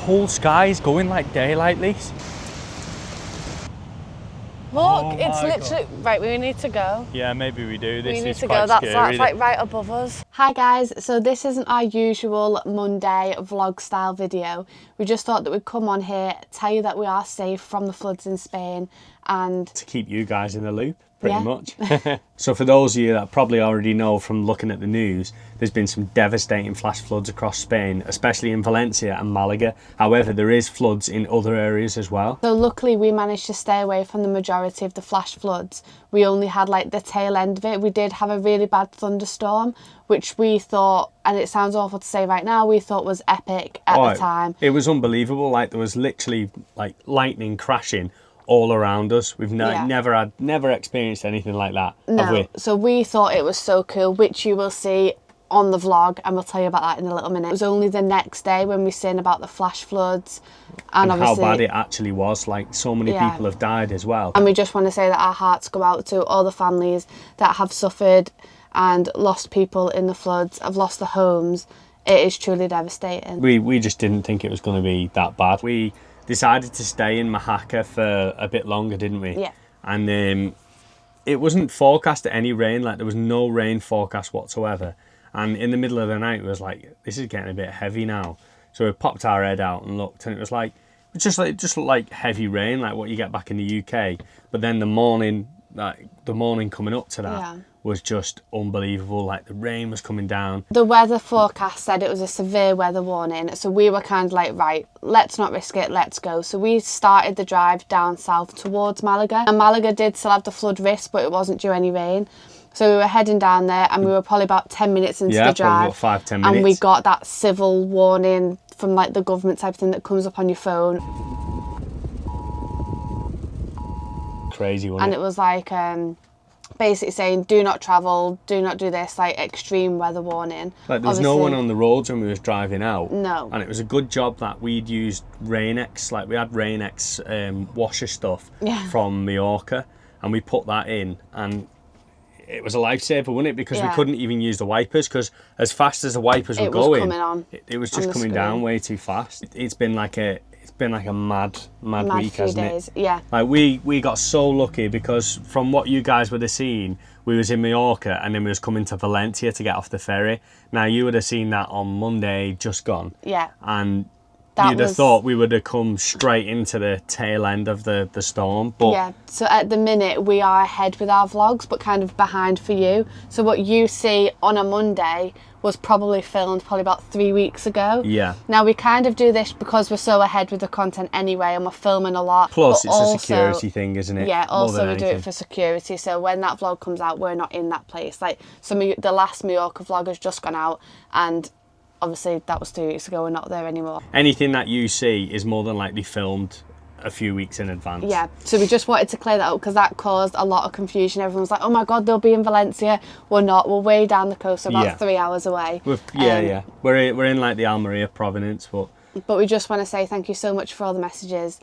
whole sky is going like daylight, Lise. Look, it's literally... Right, we need to go. Yeah, maybe we do. This we need is to quite go. That's scary. like right above us. Hi guys, so this isn't our usual Monday vlog style video. We just thought that we'd come on here, tell you that we are safe from the floods in Spain and... to keep you guys in the loop, pretty much. So for those of you that probably already know from looking at the news, there's been some devastating flash floods across Spain, especially in Valencia and Malaga. However, there is floods in other areas as well. So luckily we managed to stay away from the majority of the flash floods. We only had like the tail end of it. We did have a really bad thunderstorm, which we thought, and it sounds awful to say right now, we thought was epic at the time. It was unbelievable. Like there was literally like lightning crashing all around us. We've never experienced anything like that, have we? So we thought it was so cool, which you will see on the vlog, and we'll tell you about that in a little minute. It was only the next day when we seen about the flash floods and obviously how bad it actually was. Like so many people have died as well. And we just want to say that our hearts go out to all the families that have suffered and lost people in the floods, have lost their homes. It is truly devastating. We just didn't think it was going to be that bad. We decided to stay in Majaca for a bit longer, didn't we? Yeah. And it wasn't forecast any rain. Like there was no rain forecast whatsoever. And in the middle of the night, it was like, this is getting a bit heavy now. So we popped our head out and looked, and it was like, it just looked like heavy rain, like what you get back in the UK. But then the morning coming up to that was just unbelievable. Like the rain was coming down. The weather forecast said it was a severe weather warning. So we were kind of like, right, let's not risk it, let's go. So we started the drive down south towards Malaga. And Malaga did still have the flood risk, but it wasn't due any rain. So we were heading down there and we were probably about 10 minutes into the drive. Yeah, probably about 5-10 minutes. And we got that civil warning from like the government type of thing that comes up on your phone. Crazy, wasn't it? And it was like basically saying, do not travel, do not do this, like extreme weather warning. Like there was no one on the roads when we was driving out. No. And it was a good job that we'd used Rain-X. Like we had Rain-X washer stuff from Mallorca, and we put that in, and it was a lifesaver, wasn't it? Because we couldn't even use the wipers, because as fast as the wipers were going, it was just coming down way too fast. It's been like a mad week, hasn't it? Yeah. Like we got so lucky, because from what you guys would have seen, we was in Mallorca and then we was coming to Valencia to get off the ferry. Now you would have seen that on Monday just gone. Yeah. And you'd have thought we would have come straight into the tail end of the storm. But yeah, so at the minute we are ahead with our vlogs, but kind of behind for you. So what you see on a Monday was probably filmed about 3 weeks ago. Yeah. Now we kind of do this because we're so ahead with the content anyway, and we're filming a lot. Plus it's a security thing, isn't it? Yeah, also we do it for security. So when that vlog comes out, we're not in that place. Like the last Mallorca vlog has just gone out, and obviously that was 2 weeks ago. We're not there anymore. Anything that you see is more than likely filmed a few weeks in advance. Yeah, so we just wanted to clear that up because that caused a lot of confusion. Everyone's like, oh my god, they'll be in Valencia. We're not. We're way down the coast, so about 3 hours away. We're in like the Almeria province, but we just want to say thank you so much for all the messages.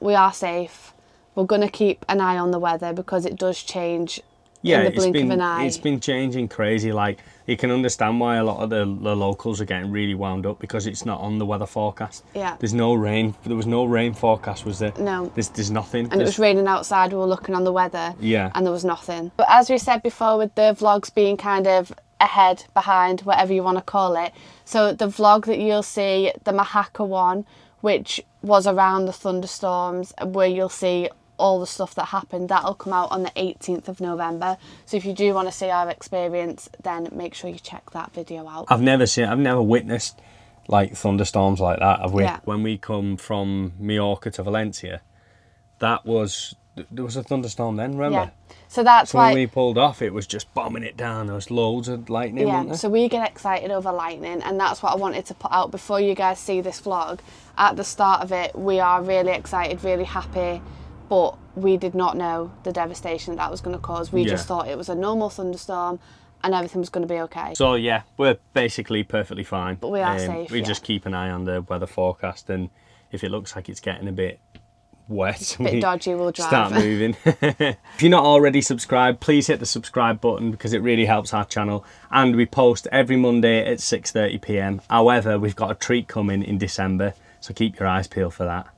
We are safe. We're going to keep an eye on the weather because it does change in the blink of an eye. It's been changing crazy. Like you can understand why a lot of the locals are getting really wound up, because it's not on the weather forecast. Yeah. There's no rain. There was no rain forecast, was there? No. There's nothing. And it was raining outside. We were looking on the weather. Yeah. And there was nothing. But as we said before, with the vlogs being kind of ahead, behind, whatever you want to call it. So the vlog that you'll see, the Majaca one, which was around the thunderstorms, where you'll see all the stuff that happened, that'll come out on the 18th of November. So if you do want to see our experience, then make sure you check that video out. I've never witnessed like thunderstorms like that, have we? Yeah. When we come from Mallorca to Valencia, there was a thunderstorm then, remember? Yeah. So that's why when we pulled off, it was just bombing it down. There was loads of lightning, wasn't there? So we get excited over lightning, and that's what I wanted to put out before you guys see this vlog. At the start of it, we are really excited, really happy, but we did not know the devastation that was going to cause. We just thought it was a normal thunderstorm and everything was going to be okay. So yeah, we're basically perfectly fine. But we are safe. We just keep an eye on the weather forecast, and if it looks like it's getting a bit wet, a bit dodgy, we'll drive. Start moving. If you're not already subscribed, please hit the subscribe button, because it really helps our channel. And we post every Monday at 6:30 p.m. However, we've got a treat coming in December. So keep your eyes peeled for that.